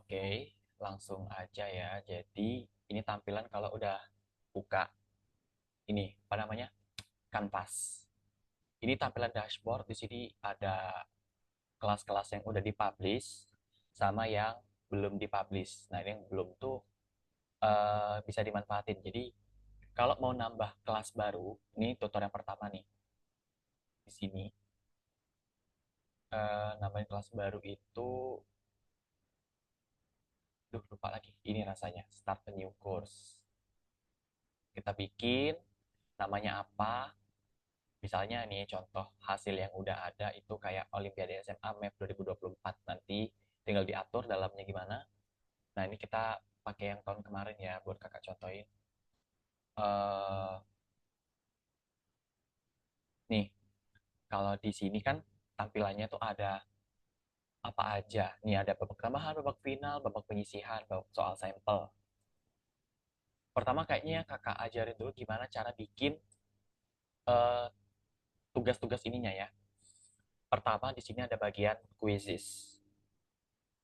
Oke, langsung aja ya. Jadi ini tampilan kalau udah buka ini apa namanya? Kanvas. Ini tampilan dashboard. Di sini ada kelas-kelas yang udah dipublish sama yang belum dipublish. Nah, ini yang belum tuh bisa dimanfaatin. Jadi kalau mau nambah kelas baru, ini tutor yang pertama nih. Di sini nambahin kelas baru itu lupa lagi. Ini rasanya start a new course. Kita bikin namanya apa, misalnya nih contoh hasil yang udah ada itu kayak Olimpiade SMA MEP 2024, nanti tinggal diatur dalamnya gimana. Nah ini kita pakai yang tahun kemarin ya buat kakak contohin. eh Nih kalau di sini kan tampilannya tuh ada apa aja. Nih ada babak tambahan, babak final, babak penyisihan, babak soal sampel. Pertama kayaknya kakak ajarin dulu gimana cara bikin eh, tugas-tugas ininya ya. Pertama di sini ada bagian quizzes.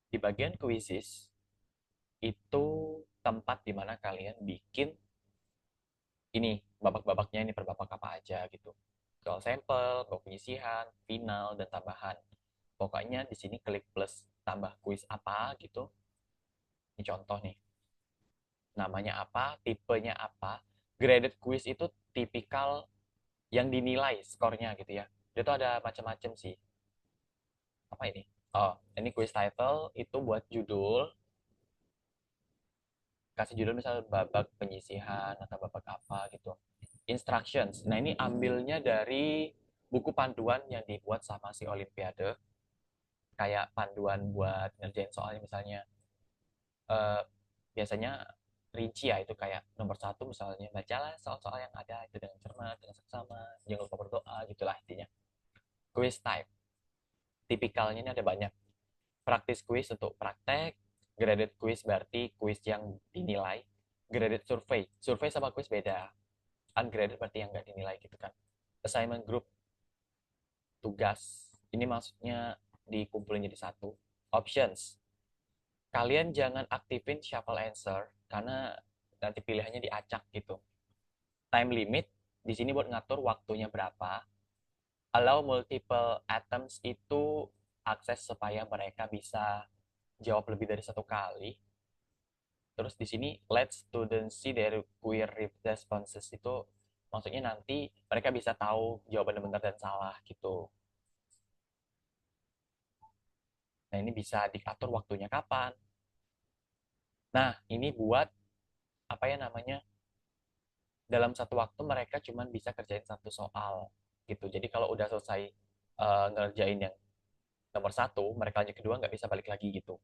Di bagian quizzes itu tempat di mana kalian bikin ini babak-babaknya, ini per babak apa aja gitu. Soal sampel, babak penyisihan, final, dan tambahan. Pokoknya di sini klik plus tambah kuis apa gitu. Ini contoh nih. Namanya apa, tipenya apa. Graded quiz itu tipikal yang dinilai skornya gitu ya. Dia tuh ada macam-macam sih. Apa ini? Oh, ini quiz title itu buat judul, kasih judul misal babak penyisihan atau babak apa gitu. Instructions. Nah, ini ambilnya dari buku panduan yang dibuat sama si Olimpiade. Kayak panduan buat ngerjain soalnya misalnya eh, biasanya rinci ya itu kayak nomor satu misalnya bacalah soal-soal yang ada itu dengan cermat, dengan seksama, jangan lupa berdoa gitulah intinya. Quiz type. Tipikalnya ini ada banyak. Practice quiz untuk praktek, graded quiz berarti quiz yang dinilai, graded survey. Survei sama quiz beda. Ungraded berarti yang nggak dinilai gitu kan. Assignment group, tugas. Ini maksudnya dikumpulin jadi satu. Options. Kalian jangan aktifin shuffle answer karena nanti pilihannya diacak gitu. Time limit di sini buat ngatur waktunya berapa. Allow multiple attempts itu akses supaya mereka bisa jawab lebih dari satu kali. Terus di sini let students see their query responses itu maksudnya nanti mereka bisa tahu jawaban yang benar dan salah gitu. Nah, ini bisa diatur waktunya kapan. Nah, ini buat apa ya namanya? Dalam satu waktu mereka cuma bisa kerjain satu soal gitu. Jadi kalau udah selesai ngerjain yang nomor satu, mereka lanjut kedua nggak bisa balik lagi gitu.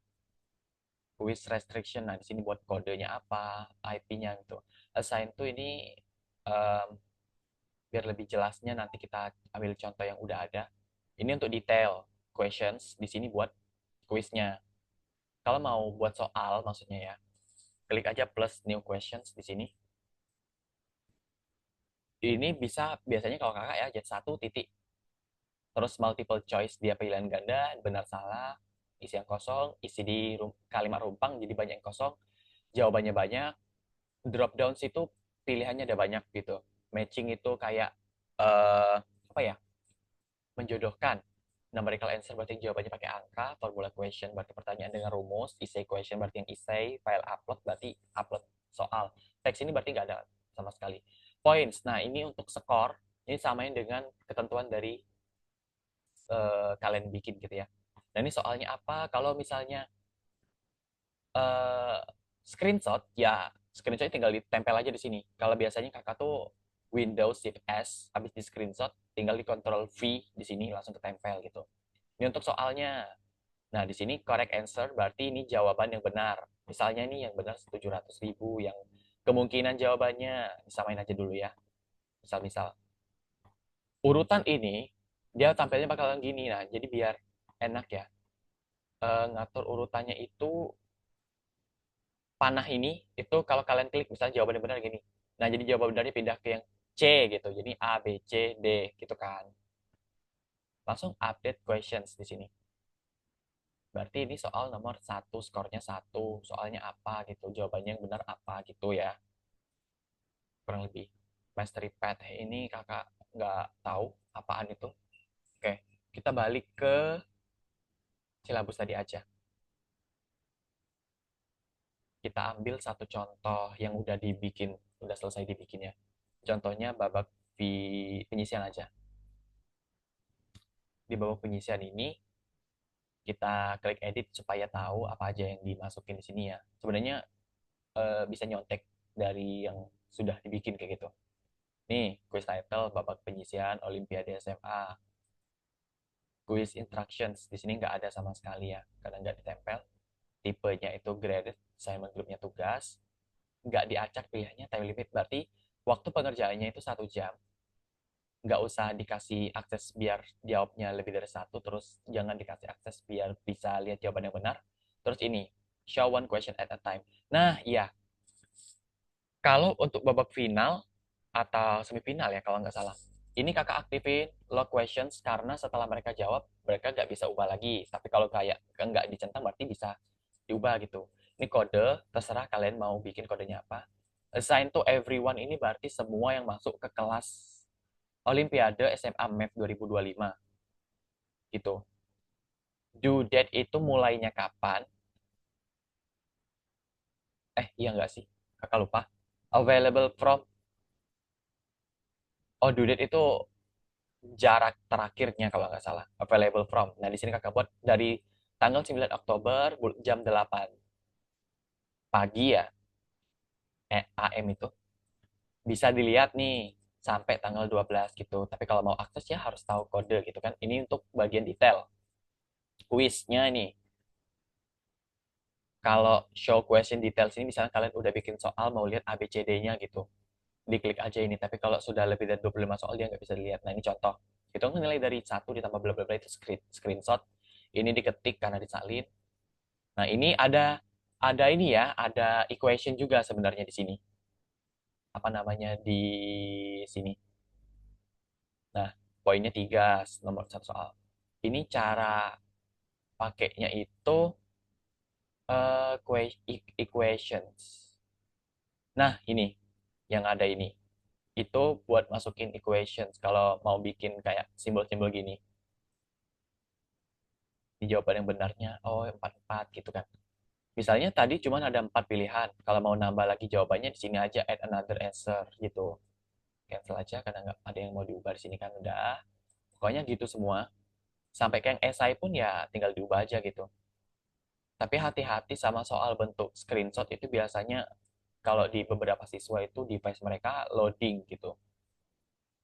Quiz restriction, nah di sini buat kodenya apa, IP-nya gitu. Assign tuh ini um, biar lebih jelasnya nanti kita ambil contoh yang udah ada. Ini untuk detail questions, di sini buat quiznya. Kalau mau buat soal maksudnya ya, klik aja plus new questions di sini. Ini bisa biasanya kalau kakak ya jadi satu titik, terus multiple choice dia pilihan ganda, benar salah, isi yang kosong, isi di kalimat rumpang jadi banyak yang kosong, jawabannya banyak. Drop down situ pilihannya ada banyak gitu. Matching itu kayak apa ya, menjodohkan. Numerical answer berarti jawabannya pakai angka, formula question berarti pertanyaan dengan rumus, essay question berarti yang essay, file upload berarti upload soal. Teks ini berarti nggak ada sama sekali. Points, nah ini untuk skor, ini samain dengan ketentuan dari kalian bikin gitu ya. Nah ini soalnya apa? Kalau misalnya uh, screenshot, ya screenshot tinggal ditempel aja di sini. Kalau biasanya kakak tuh Windows Shift S, habis di screenshot, tinggal di Control V di sini langsung ketempel gitu. Ini untuk soalnya. Nah, di sini correct answer berarti ini jawaban yang benar. Misalnya ini yang benar 700.000, yang kemungkinan jawabannya disamain aja dulu ya. Misal-misal. Urutan ini, dia tampilnya bakalan gini. Nah, jadi biar enak ya. Ngatur urutannya itu panah ini itu kalau kalian klik misalnya jawabannya benar gini. Nah, jadi jawaban benernya pindah ke yang C gitu. Jadi A, B, C, D gitu kan. Langsung update questions di sini. Berarti ini soal nomor satu, skornya satu, soalnya apa gitu, jawabannya yang benar apa gitu ya, kurang lebih. Mastery Pad ini kakak nggak tahu apaan itu. Oke, kita balik ke silabus tadi aja. Kita ambil satu contoh yang udah dibikin, udah selesai dibikinnya. Contohnya babak penyisian aja. Di babak penyisian ini kita klik edit supaya tahu apa aja yang dimasukin di sini ya. Sebenarnya bisa nyontek dari yang sudah dibikin kayak gitu. Nih, quiz title babak penyisian Olimpiade SMA. Quiz instructions di sini nggak ada sama sekali ya, karena nggak ditempel. Tipenya itu graded, assignment grupnya tugas. Nggak diacak pilihannya time limit, berarti waktu pengerjaannya itu 1 jam. Nggak usah dikasih akses biar jawabnya lebih dari satu, terus jangan dikasih akses biar bisa lihat jawaban yang benar. Terus ini, show one question at a time. Nah, iya, kalau untuk babak final atau semifinal ya kalau nggak salah, ini kakak aktifin lock questions karena setelah mereka jawab, mereka nggak bisa ubah lagi. Tapi kalau kayak nggak dicentang berarti bisa diubah gitu. Ini kode, terserah kalian mau bikin kodenya apa. Assign to everyone ini berarti semua yang masuk ke kelas Olimpiade SMA Math 2025 gitu. Due date itu mulainya kapan? Iya nggak sih? Kakak lupa. Available from, oh due date itu jarak terakhirnya kalau nggak salah. Available from. Nah, di sini kakak buat dari tanggal 9 Oktober jam 8 pagi ya, AM itu. Bisa dilihat nih sampai tanggal 12 gitu. Tapi kalau mau akses ya harus tahu kode gitu kan. Ini untuk bagian detail. Quiznya nih. Kalau show question details ini misalnya kalian udah bikin soal mau lihat ABCD-nya gitu. Diklik aja ini. Tapi kalau sudah lebih dari 25 soal dia nggak bisa dilihat. Nah, ini contoh. Itu nilai dari satu ditambah bla bla bla itu screenshot. Ini diketik karena disalin. Nah, ini ada ini ya, ada equation juga sebenarnya di sini. Apa namanya di sini. Nah, poinnya 3, nomor satu soal. Ini cara pakainya itu equations. Nah, ini yang ada ini. Itu buat masukin equations kalau mau bikin kayak simbol-simbol gini. Di jawaban yang benarnya, oh 44 gitu kan. Misalnya tadi cuma ada 4 pilihan. Kalau mau nambah lagi jawabannya di sini aja add another answer gitu. Cancel aja karena nggak ada yang mau diubah di sini kan udah. Pokoknya gitu semua. Sampai ke yang esai pun ya tinggal diubah aja gitu. Tapi hati-hati sama soal bentuk screenshot itu biasanya kalau di beberapa siswa itu device mereka loading gitu.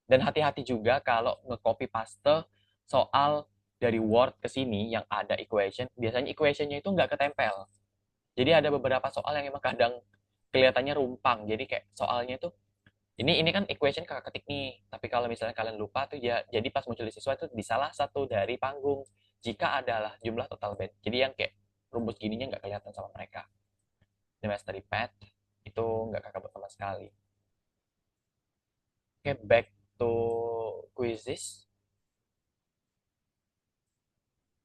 Dan hati-hati juga kalau nge-copy paste soal dari Word ke sini yang ada equation, biasanya equationnya itu nggak ketempel. Jadi ada beberapa soal yang emang kadang kelihatannya rumpang. Jadi kayak soalnya itu ini kan equation kakak ketik nih. Tapi kalau misalnya kalian lupa tuh ya, jadi pas muncul di siswa itu di salah satu dari panggung jika adalah jumlah total bed. Jadi yang kayak rumus gininya nggak kelihatan sama mereka. The mastery pad itu nggak kakak buat sama sekali. Oke, back to quizzes.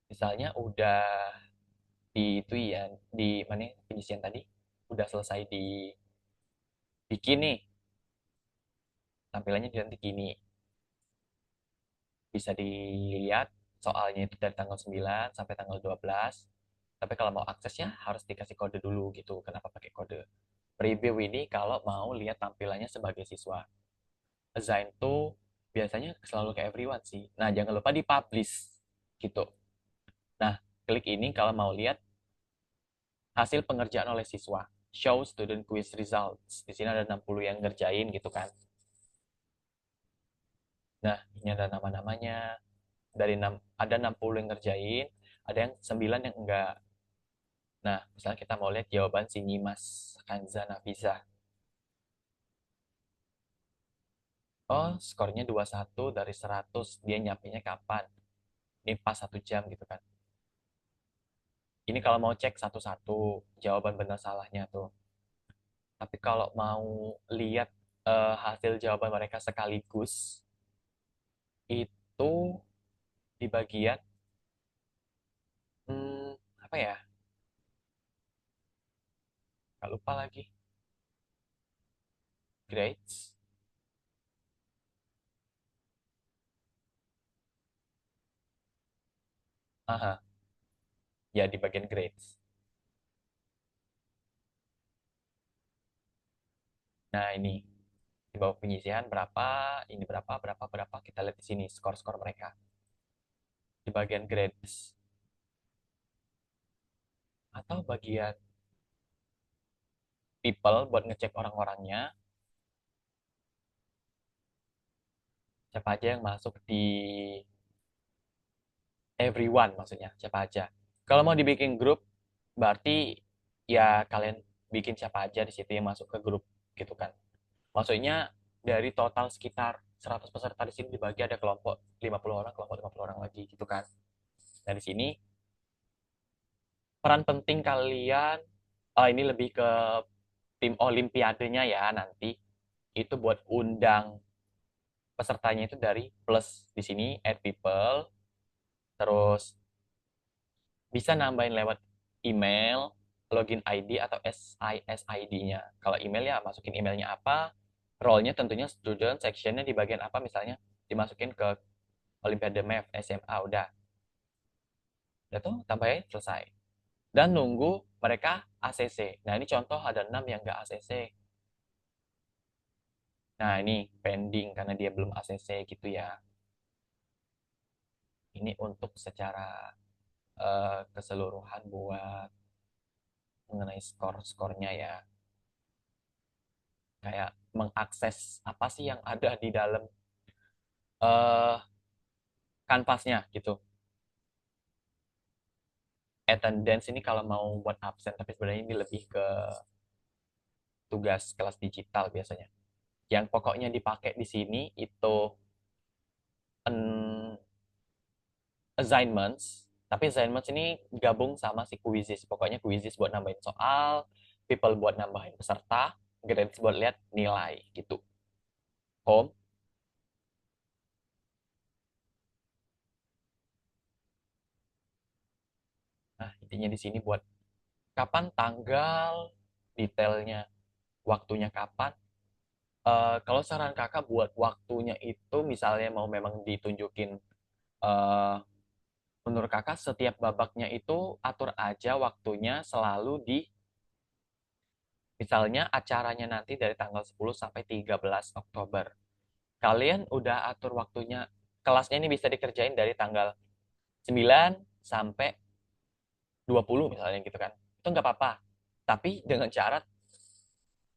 Misalnya udah di itu ya, di mana penyisian tadi udah selesai dibikin nih. Tampilannya nanti gini. Bisa dilihat soalnya itu dari tanggal 9 sampai tanggal 12. Tapi kalau mau aksesnya harus dikasih kode dulu gitu. Kenapa pakai kode? Preview ini kalau mau lihat tampilannya sebagai siswa. Assign to biasanya selalu ke everyone sih. Nah, jangan lupa di-publish gitu. Nah, klik ini kalau mau lihat hasil pengerjaan oleh siswa. Show student quiz results. Di sini ada 60 yang ngerjain gitu kan. Nah, ini ada nama-namanya. Dari 6, ada 60 yang ngerjain, ada yang 9 yang enggak. Nah, misalnya kita mau lihat jawaban si Nyimas Kanza Nafisa. Oh, skornya 21 dari 100. Dia nyampainya kapan? Ini pas 1 jam gitu kan. Ini kalau mau cek satu-satu jawaban benar salahnya tuh. Tapi kalau mau lihat hasil jawaban mereka sekaligus, itu di bagian lupa lagi. Grades. Aha, ya di bagian grades. Nah, ini di bawah penyisihan berapa, ini berapa, berapa, berapa. Kita lihat di sini skor-skor mereka. Di bagian grades atau bagian people buat ngecek orang-orangnya, siapa aja yang masuk di everyone maksudnya, siapa aja. Kalau mau dibikin grup, berarti ya kalian bikin siapa aja di situ yang masuk ke grup gitu kan. Maksudnya dari total sekitar 100 peserta di sini dibagi ada kelompok 50 orang, kelompok 50 orang lagi gitu kan. Nah, di sini peran penting kalian, ini lebih ke tim olimpiadenya ya nanti. Itu buat undang pesertanya itu dari plus di sini add people, terus bisa nambahin lewat email, login ID atau SISID-nya. Kalau email ya masukin emailnya apa, role-nya tentunya student, section-nya di bagian apa misalnya dimasukin ke Olimpiade Math SMA udah tuh tambahin selesai. Dan nunggu mereka ACC. Nah, ini contoh ada 6 yang nggak ACC. Nah, ini pending karena dia belum ACC gitu ya. Ini untuk secara keseluruhan buat mengenai skor-skornya ya. Kayak mengakses apa sih yang ada di dalam uh, kanvasnya gitu. Attendance ini kalau mau buat absen, tapi sebenarnya ini lebih ke tugas kelas digital biasanya. Yang pokoknya dipakai di sini itu an assignments, tapi assignments ini gabung sama si quizzes. Pokoknya quizzes buat nambahin soal, people buat nambahin peserta, grades buat lihat nilai gitu. Home. Nah, intinya di sini buat kapan tanggal, detailnya, waktunya kapan. Kalau saran kakak buat waktunya itu misalnya mau memang ditunjukin, eh, menurut kakak setiap babaknya itu atur aja waktunya selalu di misalnya acaranya nanti dari tanggal 10 sampai 13 Oktober. Kalian udah atur waktunya, kelasnya ini bisa dikerjain dari tanggal 9 sampai 20 misalnya gitu kan. Itu nggak apa-apa. Tapi dengan syarat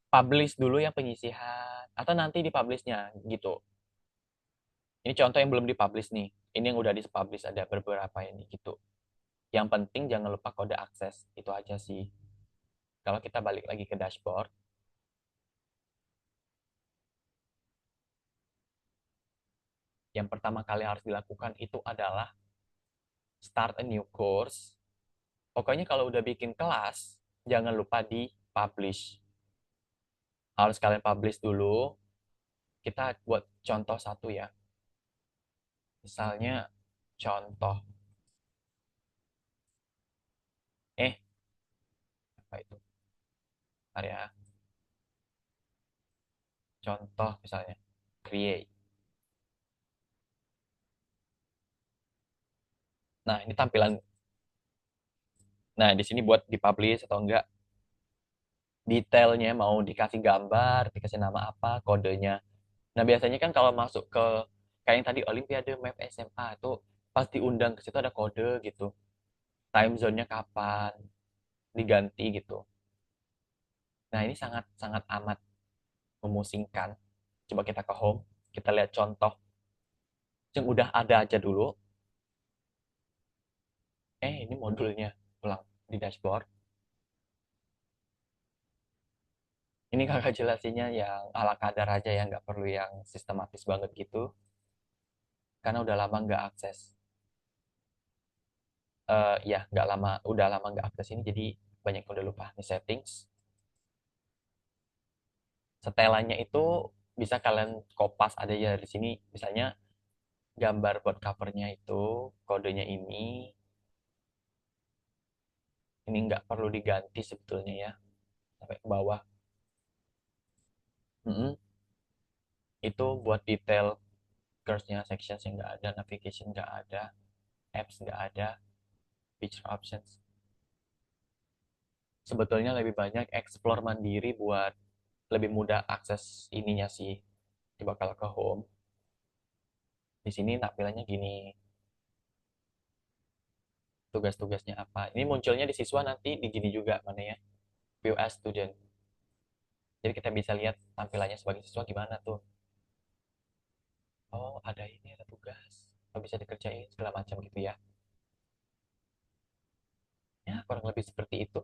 publish dulu yang penyisihan atau nanti dipublishnya gitu. Ini contoh yang belum dipublish nih. Ini yang udah dipublish ada beberapa ini gitu. Yang penting jangan lupa kode akses. Itu aja sih. Kalau kita balik lagi ke dashboard, yang pertama kali harus dilakukan itu adalah start a new course. Pokoknya kalau udah bikin kelas, jangan lupa di publish. Harus kalian publish dulu. Kita buat contoh satu ya. Misalnya contoh, eh, apa itu? Area contoh misalnya, create. Nah, ini tampilan. Nah, di sini buat dipublish atau enggak, detailnya mau dikasih gambar, dikasih nama apa, kodenya. Nah, biasanya kan kalau masuk ke kayak yang tadi Olimpiade Map SMA itu pas diundang ke situ ada kode gitu. Time zone-nya kapan diganti gitu. Nah, ini sangat sangat amat memusingkan. Coba kita ke home, kita lihat contoh yang udah ada aja dulu. Ini modulnya pulang di dashboard. Ini kakak jelasinnya yang ala kadar aja ya, nggak perlu yang sistematis banget gitu. Karena udah lama nggak akses. Ya, nggak lama, udah lama nggak akses ini, jadi banyak yang udah lupa. Ini settings. Setelannya itu bisa kalian kopas ada ya di sini. Misalnya gambar buat covernya itu, kodenya ini nggak perlu diganti sebetulnya ya. sampai ke bawah. Mm-mm. Itu buat detail cursor-nya, sections yang nggak ada, navigation nggak ada, apps nggak ada, picture options. Sebetulnya lebih banyak explore mandiri buat lebih mudah akses ininya sih. Coba kalau ke home, di sini tampilannya gini, tugas-tugasnya apa. Ini munculnya di siswa nanti di gini juga mana ya, view as student. Jadi kita bisa lihat tampilannya sebagai siswa gimana tuh. Oh, ada ini, ada tugas. Oh, bisa dikerjain segala macam gitu ya. Ya, kurang lebih seperti itu.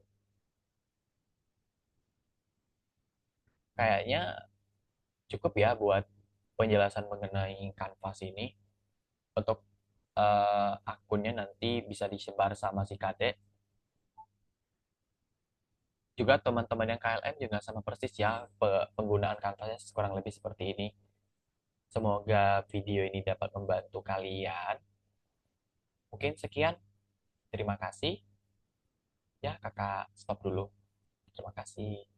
Kayaknya cukup ya buat penjelasan mengenai Canvas ini. Untuk akunnya nanti bisa disebar sama si Kade. Juga teman-teman yang KLM juga sama persis ya penggunaan Canvasnya kurang lebih seperti ini. Semoga video ini dapat membantu kalian. Mungkin sekian. Terima kasih. Ya, kakak stop dulu. Terima kasih.